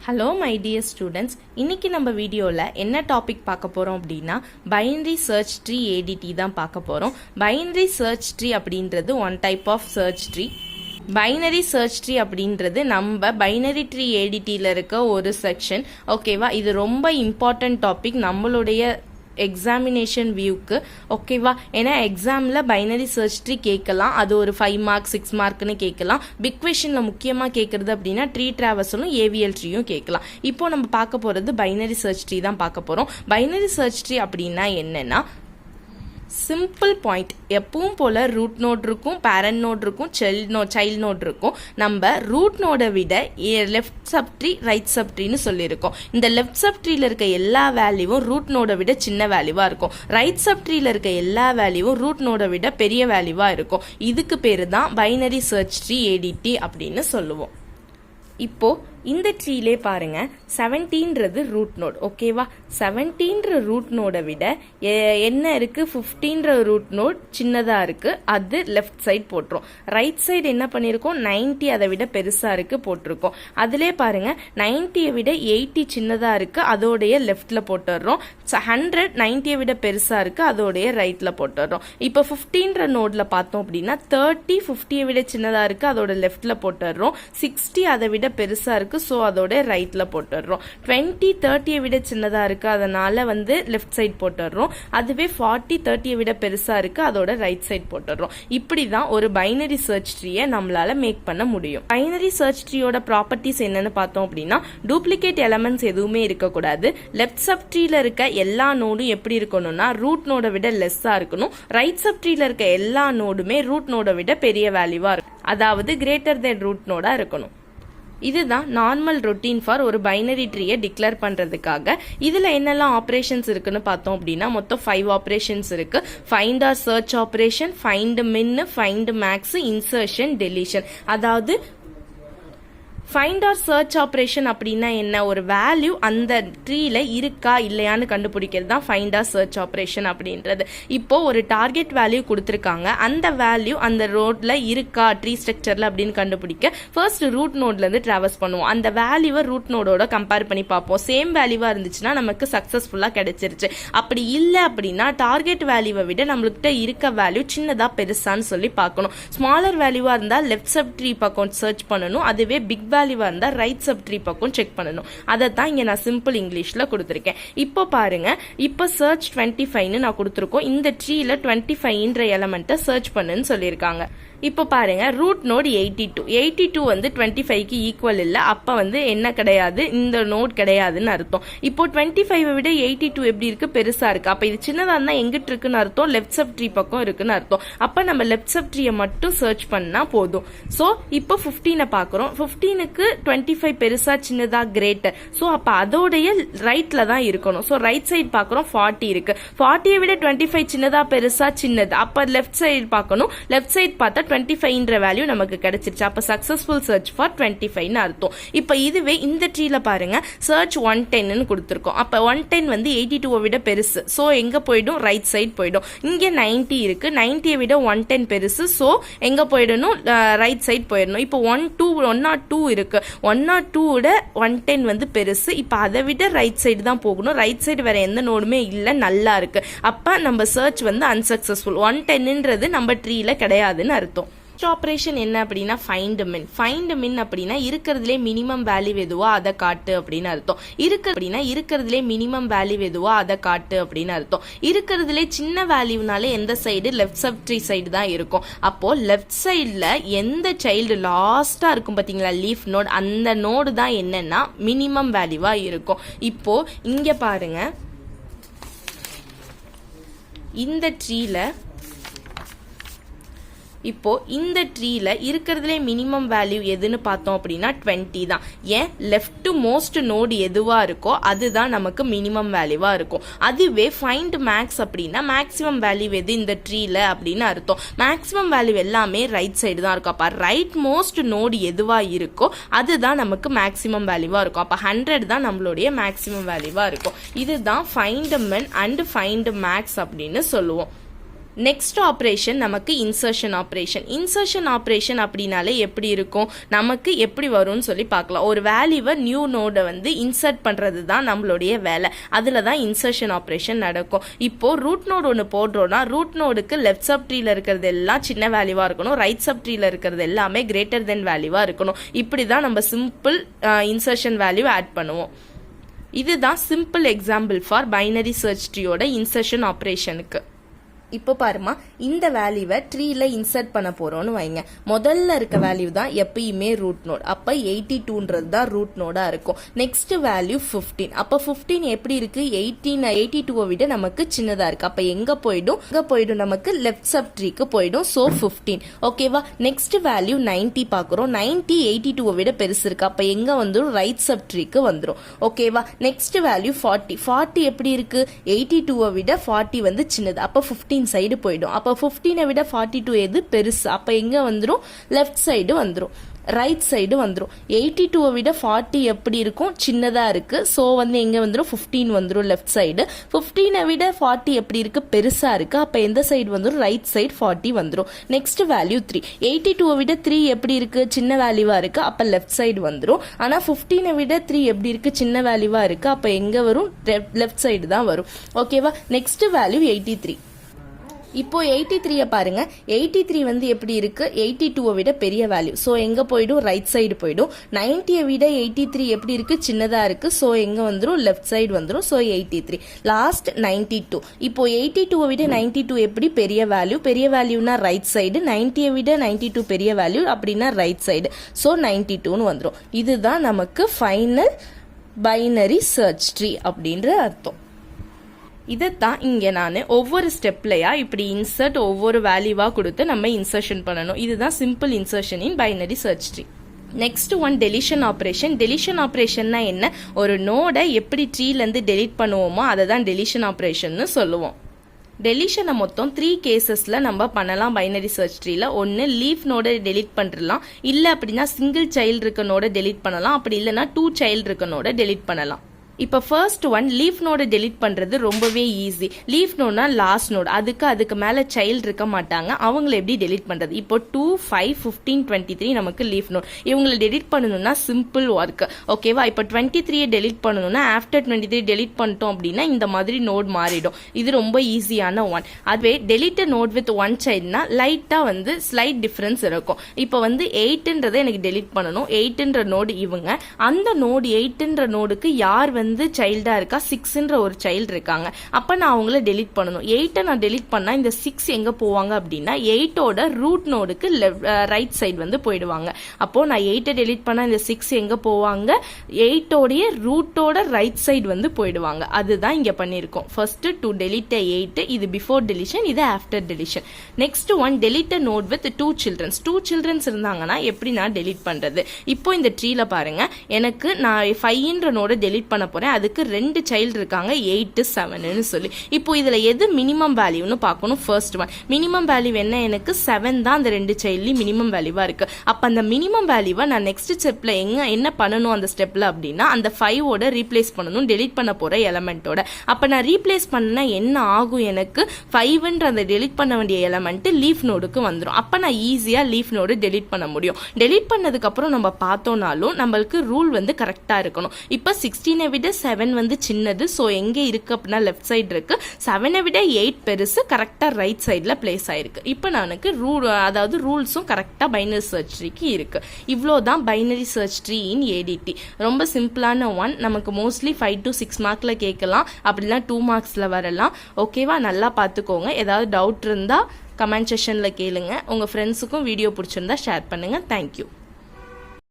Hello my dear students, இன்னைக்கு நம்ம வீடியோவில் என்ன டாபிக் பார்க்க போகிறோம் அப்படின்னா பைனரி சர்ச் ட்ரீ ஏடிடி தான் பார்க்க போகிறோம். பைனரி சர்ச் ட்ரீ அப்படின்றது one type of search tree. Binary search tree அப்படின்றது நம்ம பைனரி ட்ரீ ஏடிடியில் இருக்க ஒரு செக்ஷன். ஓகேவா, இது ரொம்ப இம்பார்ட்டன்ட் டாபிக் நம்மளுடைய எக்ஸாமினேஷன் வியூக்கு. ஓகேவா, ஏன்னா எக்ஸாமில் பைனரி சர்ச் ட்ரீ கேட்கலாம். அது ஒரு 5 மார்க் 6 மார்க்னு கேட்கலாம். பிக் கொஷனில் முக்கியமாக கேட்குறது அப்படின்னா ட்ரீ ட்ராவர்ஸலும் ஏவிஎல் ட்ரீயும் கேட்கலாம். இப்போ நம்ம பார்க்க போகிறது பைனரி சர்ச் ட்ரீ தான் பார்க்க போகிறோம். பைனரி சர்ச் ட்ரீ அப்படின்னா என்னன்னா சிம்பிள் பாயிண்ட். எப்பவும் போல ரூட் நோட் இருக்கும், பேரண்ட் நோட் இருக்கும், சைல்ட் நோட் இருக்கும். நம்ம ரூட் நோடை விட left sub tree right sub ட்ரீன்னு சொல்லியிருக்கோம். இந்த லெஃப்ட் சப் ட்ரீல இருக்க எல்லா வேல்யூவும் ரூட் நோடை விட சின்ன வேல்யூவா இருக்கும். ரைட் சப் ட்ரீல இருக்க எல்லா வேல்யூவும் ரூட் நோடை விட பெரிய வேல்யூவா இருக்கும். இதுக்கு பேரு தான் பைனரி சர்ச் ட்ரீ ஏடிடி அப்படின்னு சொல்லுவோம். இப்போ இந்த ட்ரீலே பாருங்க, 17ன்றது ரூட் நோட். ஓகேவா, 17ன்ற ரூட் நோடை விட என்ன இருக்கு, 15ன்ற ரூட் நோட் சின்னதா இருக்கு. அது லெஃப்ட் சைட் போட்டுரும். ரைட் சைடு என்ன பண்ணிருக்கோம், 90 அதை விட பெருசா இருக்கு போட்டிருக்கோம். அதுல பாருங்க 90யை விட 80 சின்னதா இருக்கு, அதோடைய லெஃப்ட்ல போட்டுடுறோம். 100 90யை விட பெருசா இருக்கு, அதோடைய ரைட்ல போட்டுடுறோம். இப்போ 15ன்ற நோட்ல பார்த்தோம் அப்படின்னா 30 50யை விட சின்னதா இருக்கு, அதோட லெஃப்ட்ல போட்டுடுறோம். 60 அதை விட பெருசா இருக்கு, சோ அதோட ரைட்ல போட்டுடுறோம். 20 30யை விட சின்னதா இருக்கு, அதனால லெஃப்ட் சைட் போட்டுடுறோம். அதுவே 40 30யை விட பெருசா இருக்கு, அதோட ரைட் சைட் போட்டுடுறோம். இப்படிதான் ஒரு பைனரி சர்ச் ட்ரீயை நம்மளால மேக் பண்ண முடியும். பைனரி சர்ச் ட்ரீயோட ப்ராப்பர்ட்டிஸ் என்னன்னு பார்த்தோம் அப்படின்னா டூப்ளிகேட் எலமெண்ட்ஸ் எதுவுமே இருக்கக்கூடாது. லெஃப்ட் சப் ட்ரீல இருக்க எல்லா நோடும் எப்படி இருக்கணும்னா ரூட் நோட விட லெஸ்ஸா இருக்கணும். ரைட் சப் ட்ரீல இருக்க எல்லா நோடுமே ரூட் நோட விட பெரிய வேல்யூவா இருக்கும், அதாவது கிரேட்டர் தென் ரூட் நோடா இருக்கணும். இதுதான் நார்மல் ரொட்டீன் ஃபார் ஒரு பைனரி ட்ரீயை டிக்ளேர் பண்றதுக்காக. இதுல என்னெல்லாம் ஆப்ரேஷன்ஸ் இருக்குன்னு பார்த்தோம் அப்படின்னா மொத்தம் 5 ஆப்ரேஷன்ஸ் இருக்கு. Find or search operation, find min, find max, insertion, deletion. அதாவது ஃபைண்ட் ஆர் சர்ச் ஆப்ரேஷன் அப்படின்னா என்ன, ஒரு வேல்யூ அந்த ட்ரீல இருக்கா இல்லையான்னு கண்டுபிடிக்கிறது தான் ஃபைண்ட் ஆர் சர்ச் ஆப்ரேஷன் அப்படின்றது. இப்போ ஒரு டார்கெட் வேல்யூ கொடுத்துருக்காங்க, அந்த வேல்யூ அந்த ரோட்ல இருக்கா ட்ரீ ஸ்ட்ரக்சர்ல அப்படின்னு கண்டுபிடிக்க ஃபர்ஸ்ட் ரூட் நோட்ல இருந்து டிராவர்ஸ் பண்ணுவோம். அந்த வேல்யூவை ரூட் நோடோட கம்பேர் பண்ணி பார்ப்போம். சேம் வேல்யூவா இருந்துச்சுன்னா நமக்கு சக்சஸ்ஃபுல்லா கிடைச்சிருச்சு. அப்படி இல்லை அப்படின்னா டார்கெட் வேல்யூவை விட நம்மளுக்கிட்ட இருக்க வேல்யூ சின்னதா பெருசான்னு சொல்லி பார்க்கணும். ஸ்மாலர் வேல்யூவா இருந்தா லெஃப்ட் சப் ட்ரீ பக்கம் சர்ச் பண்ணணும். அதுவே பிக் வேல்யூவா இருந்தா ரைட் சப் ட்ரீ பக்கம் செக் பண்ணணும். அதை தான் இங்க நான் சிம்பிள் இங்கிலீஷ்ல கொடுத்திருக்கேன். இப்போ பாருங்க, இப்போ சர்ச் 25ன்னு நான் கொடுத்திருக்கோம். இந்த ட்ரீல 25ன்ற எலமெண்ட்டை சர்ச் பண்ணுன்னு சொல்லியிருக்காங்க. இப்போ பாருங்க, ரூட் நோட் 82 25க்கு ஈக்குவல் இல்ல, அப்ப என்ன கிடையாது, இந்த நோட் கிடையாதுன்னு அர்த்தம். இப்போ 25 விட 82 எப்படி இருக்கு, பெருசா இருக்கு. அப்ப இது சின்னதா இருந்தா எங்கிட்டு இருக்குன்னு அர்த்தம், லெஃப்ட் சப் ட்ரீ பக்கம் இருக்குன்னு அர்த்தம். அப்ப நம்ம லெஃப்ட் சப் ட்ரீயை மட்டும் சர்ச் பண்ணா போதும். சோ இப்போ 15 பாக்குறோம். 15க்கு 25 பெருசா சின்னதா கிரேட்டர், சோ அப்ப அதோடைய ரைட்ல தான் இருக்கணும். சோ ரைட் சைடு பாக்குறோம் 40 இருக்கு. 40யை விட 25 சின்னதா பெருசா சின்னது, அப்ப லெஃப்ட் சைடு பார்க்கணும். லெஃப்ட் சைடு பார்த்தா 25ன்ற வேல்யூ நமக்கு கிடைச்சிருச்சு. அப்ப சக்சஸ்ஃபுல் சர்ச் ஃபார் 25ன்னு அர்த்தம். இப்ப இதுவே இந்த ட்ரீல பாருங்க, சர்ச் 110ன்னு கொடுத்திருக்கோம். அப்ப 110 82வை விட பெருசு, சோ எங்க போயிடும், ரைட் சைடு போயிடும். இங்க 90 இருக்கு, 90யை விட 110 பெருசு, சோ எங்க போயிடணும், ரைட் சைடு போயிடணும். இப்போ 102 இருக்கு, 102 110 பெருசு. இப்ப அதை விட ரைட் சைடு தான் போகணும். ரைட் சைடு வேற எந்த நோடுமே இல்ல, நல்லா இருக்கு. அப்ப நம்ம சர்ச் அன்சக்சஸ்ஃபுல். 110ன்றது நம்ம ட்ரீல கிடையாதுன்னு அர்த்தம். ஆப்ரேஷன் என்ன அப்படின்னா ஃபைண்ட் மின். ஃபைண்ட் மின் அப்படின்னா இருக்கிறதுலே மினிமம் வேல்யூ எதுவோ அதை காட்டு அப்படின்னு அர்த்தம். இருக்கிறதுலே மினிமம் வேல்யூ எதுவோ அதை காட்டு அப்படின்னு அர்த்தம். இருக்கிறதுலே சின்ன வேல்யூனாலே எந்த side, left sub tree side தான் இருக்கும். அப்போ லெஃப்ட் சைடுல எந்த சைல்டு லாஸ்டா இருக்கும் பாத்தீங்களா, லீஃப் நோட், அந்த நோடு தான் என்னன்னா மினிமம் வேல்யூவா இருக்கும். இப்போ இங்க பாருங்க, இந்த ட்ரீல இருக்கிறதுலே மினிமம் வேல்யூ எதுன்னு பார்த்தோம் அப்படின்னா 20 தான். ஏன், லெஃப்ட் மோஸ்ட் நோடு எதுவா இருக்கோ அதுதான் நமக்கு மினிமம் வேல்யூவா இருக்கும். அதுவே ஃபைண்ட் மேக்ஸ் அப்படின்னா மேக்ஸிமம் வேல்யூ எது இந்த ட்ரீல அப்படின்னு அர்த்தம். மேக்ஸிமம் வேல்யூ எல்லாமே ரைட் சைடு தான் இருக்கும். அப்ப ரைட் மோஸ்ட் நோடு எதுவா இருக்கோ அதுதான் நமக்கு மேக்ஸிமம் வேல்யூவா இருக்கும். அப்ப 100 தான் நம்மளுடைய மேக்ஸிமம் வேல்யூவா இருக்கும். இதுதான் ஃபைண்ட் மின் அண்ட் ஃபைண்ட் மேக்ஸ் அப்படின்னு சொல்லுவோம். நெக்ஸ்ட் ஆப்ரேஷன் நமக்கு இன்சர்ஷன் ஆப்ரேஷன். இன்சர்ஷன் ஆப்ரேஷன் அப்படின்னாலே எப்படி இருக்கும், நமக்கு எப்படி வரும்னு சொல்லி பார்க்கலாம். ஒரு வேல்யூவை நியூ நோடை வந்து இன்சர்ட் பண்ணுறது தான் நம்மளுடைய வேலை. அதில் தான் இன்சர்ஷன் ஆப்ரேஷன் நடக்கும். இப்போது ரூட் நோடு ஒன்று போடுறோன்னா ரூட் நோடுக்கு லெஃப்ட் சப் ட்ரீல இருக்கிறது எல்லாம் சின்ன வேல்யூவாக இருக்கணும், ரைட் சப் ட்ரீல இருக்கிறது எல்லாமே கிரேட்டர் தென் வேல்யூவாக இருக்கணும். இப்படி தான் நம்ம சிம்பிள் இன்சர்ஷன் வேல்யூ ஆட் பண்ணுவோம். இதுதான் simple example for binary search ட்ரீயோட இன்சர்ஷன் ஆப்ரேஷனுக்கு. இப்போ பாருமா, இந்த வேல்யூவை ட்ரீல இன்சர்ட் பண்ண போறோம்னு வைங்க. முதல்ல இருக்க வேல்யூ தான் எப்பயுமே ரூட் நோட். அப்ப 82ன்றது தான் ரூட் நோடா இருக்கும். Next value 15. அப்ப 15 எப்படி இருக்கு, 82 விட நமக்கு சின்னதா இருக்கு. அப்ப எங்க போயிடும் நமக்கு லெஃப்ட் சப் ட்ரீக்கு போயிடும். சோ 15. ஓகேவா. நெக்ஸ்ட் வேல்யூ 90 பாக்குறோம். 90 82 விட பெருசு இருக்கு. அப்ப எங்க வந்துடும், ரைட் சப் ட்ரீக்கு வந்துடும். ஓகேவா. Next value 40. 40 எப்படி இருக்கு, 82 விட 40 வந்து சின்னது. அப்ப 15 சைடு போயிடும். அப்ப 15 விட 42 எது பெருசு. அப்ப எங்க வந்துரும், லெஃப்ட் சைடு வந்துரும், ரைட் சைடு வந்துரும். 82 விட 40 எப்படி இருக்கும், சின்னதா இருக்கு. சோ வந்து எங்க வந்துரும், 15 வந்துரும் லெஃப்ட் சைடு. 15 விட 40 எப்படி இருக்கு, பெருசா இருக்கு. அப்ப எந்த சைடு வந்துரும், ரைட் சைடு 40 வந்துரும். Next value 3. 82 விட 3 எப்படி இருக்கு, சின்ன வேல்யூவா இருக்கு. அப்ப லெஃப்ட் சைடு வந்துரும். ஆனா 15 விட 3 எப்படி இருக்கு, சின்ன வேல்யூவா இருக்கு. அப்ப எங்க வரும், லெஃப்ட் சைடு தான் வரும். ஓகேவா. Next value 83. இப்போ 83 பாருங்க. 83 வந்து எப்படி இருக்கு, 82 விட பெரிய வேல்யூ. சோ எங்க போயிடும், ரைட் சைடு போயிடும். 90 விட 83 எப்படி இருக்கு, சின்னதா இருக்கு. சோ எங்க வந்துரும், லெஃப்ட் சைடு வந்துரும். சோ 83. லாஸ்ட் 92. இப்போ 82 விட 92 எப்படி பெரிய வேல்யூ. பெரிய வேல்யூனா ரைட் சைடு. 90 விட 92 பெரிய வேல்யூ அப்படின்னா ரைட் சைடு. சோ 92ன்னு வந்துரும். இதுதான் நமக்கு ஃபைனல் பைனரி சர்ச் ட்ரீ அப்படின்ற அர்த்தம். இதைத்தான் இங்கே நான் ஒவ்வொரு ஸ்டெப்லையா இப்படி இன்சர்ட் ஒவ்வொரு வேல்யூவாக கொடுத்து நம்ம இன்சர்ஷன் பண்ணணும். இதுதான் simple insertion in binary search tree. Next one deletion operation. Deletion ஆப்ரேஷன்னா என்ன, ஒரு நோடை எப்படி ட்ரீலேருந்து டெலிட் பண்ணுவோமோ அதை தான் டெலிஷன் ஆப்ரேஷன்னு சொல்லுவோம். டெலிஷனை மொத்தம் 3 கேசஸில் நம்ம பண்ணலாம் பைனரி சர்ச் ட்ரீல. ஒன்று லீஃப் நோட டெலிட் பண்ணிடலாம், இல்லை அப்படின்னா சிங்கிள் சைல்டு இருக்க நோட டெலிட் பண்ணலாம், அப்படி இல்லைன்னா 2 சைல்டு இருக்க நோட டெலிட் பண்ணலாம். இப்போ ஃபர்ஸ்ட் ஒன் லீஃப் நோட டெலிட் பண்ணுறது ரொம்பவே ஈஸி. லீஃப் நோட்னா லாஸ்ட் நோட், அதுக்கு மேலே சைல்டு இருக்க மாட்டாங்க. அவங்கள எப்படி டெலிட் பண்ணுறது, இப்போ 2, 5, 15, 23 நமக்கு லீஃப் நோட். இவங்களை டெலிட் பண்ணணும்னா சிம்பிள் ஒர்க். ஓகேவா. இப்போ 23 டெலிட் பண்ணணும்னா ஆஃப்டர் 23 டெலிட் பண்ணிட்டோம் அப்படின்னா இந்த மாதிரி நோட் மாறிடும். இது ரொம்ப ஈஸியான ஒன். அதுவே டெலிட் நோட் வித் 1 சைல்ட்னா லைட்டாக வந்து ஸ்லைட் டிஃப்ரென்ஸ் இருக்கும். இப்போ வந்து 8ன்றதை எனக்கு டெலிட் பண்ணணும். 8ன்ற நோடு இவங்க, அந்த நோடு 8ன்ற நோடுக்கு யார் வந்து சைல்டா இருக்கா, 6ன்ற ஒரு சைல்டு இருக்காங்க. அப்ப நான் அவங்கள டெலிட் பண்ணணும். 8 நான் டெலிட் பண்ணா இந்த 6 எங்க போவாங்க அப்படின்னா 8ஓட ரூட் நோடுக்கு ரைட் சைடு வந்து போயிடுவாங்க. அப்போ நான் 8 டெலிட் பண்ணா இந்த 6 எங்க போவாங்க, 8ஓடைய ரூட்டோட ரைட் சைடு வந்து போயிடுவாங்க. அதுதான் இங்க பண்ணிருக்கோம். ஃபர்ஸ்ட் டு டெலிட் 8, இது பிஃபோர் டெலிஷன், இது after deletion. Next one delete node with 2 childrens. 2 childrens இருந்தாங்கன்னா எப்படி நான் டெலிட் பண்றது. இப்போ இந்த ட்ரீல பாருங்க, எனக்கு நான் 5ன்ற நோட டெலிட் பண்ண போறேன். அதுக்கு 2 சைல்டு இருக்காங்க, 8, 7ன்னு சொல்லி. இப்போ இதுல எது மினிமம் வேல்யூன்னு பார்க்கணும். ஃபர்ஸ்ட் ஒன் மினிமம் வேல்யூ என்ன, எனக்கு 7 தான் அந்த 2 சைல்ட்லயும் மினிமம் வேல்யூவா இருக்கு. அப்ப அந்த மினிமம் வேல்யூவை நான் நெக்ஸ்ட் ஸ்டெப்ல என்ன பண்ணணும், அந்த ஸ்டெப்ல அப்படின்னா அந்த 5ஓட ரீப்ளேஸ் பண்ணணும், டெலிட் பண்ண போற எலமெண்டோட. அப்ப நான் ரீப்ளேஸ் பண்ணா என்ன ஆகும், எனக்கு 5ன்ற அந்த டெலிட் பண்ண வேண்டிய எலமெண்ட் லீஃப் நோடுக்கு வந்துடும். அப்ப நான் ஈஸியா லீஃப் நோடு டெலிட் பண்ண முடியும். டெலிட் பண்ணதுக்கு அப்புறம் நம்ம பார்த்தோம்னாலும் நம்மளுக்கு ரூல் வந்து கரெக்டா இருக்கணும். இப்ப 16 விட 7 வந்து சின்னது. சோ எங்க இருக்கு அப்படின்னா லெஃப்ட் சைடு இருக்கு. 7 விட 8 பெருசு, கரெக்டா ரைட் சைடுல பிளேஸ் ஆயிருக்கு. இப்போ எனக்கு அதாவது ரூல்ஸும் கரெக்டா பைனரி சர்ச் ட்ரீக்கு இருக்கு. இவ்வளோதான் binary search tree in ADT. ரொம்ப சிம்பிளான ஒன். நமக்கு மோஸ்ட்லி 5 to 6 மார்க்ல கேட்கலாம், அப்படின்னா 2 மார்க்ஸ்ல வரலாம். ஓகேவா. நல்லா பார்த்துக்கோங்க. ஏதாவது டவுட் இருந்தா கமெண்ட் செக்ஷன்ல கேளுங்க. உங்க ஃப்ரெண்ட்ஸுக்கும் வீடியோ பிடிச்சிருந்தா ஷேர் பண்ணுங்க. தேங்க்யூ.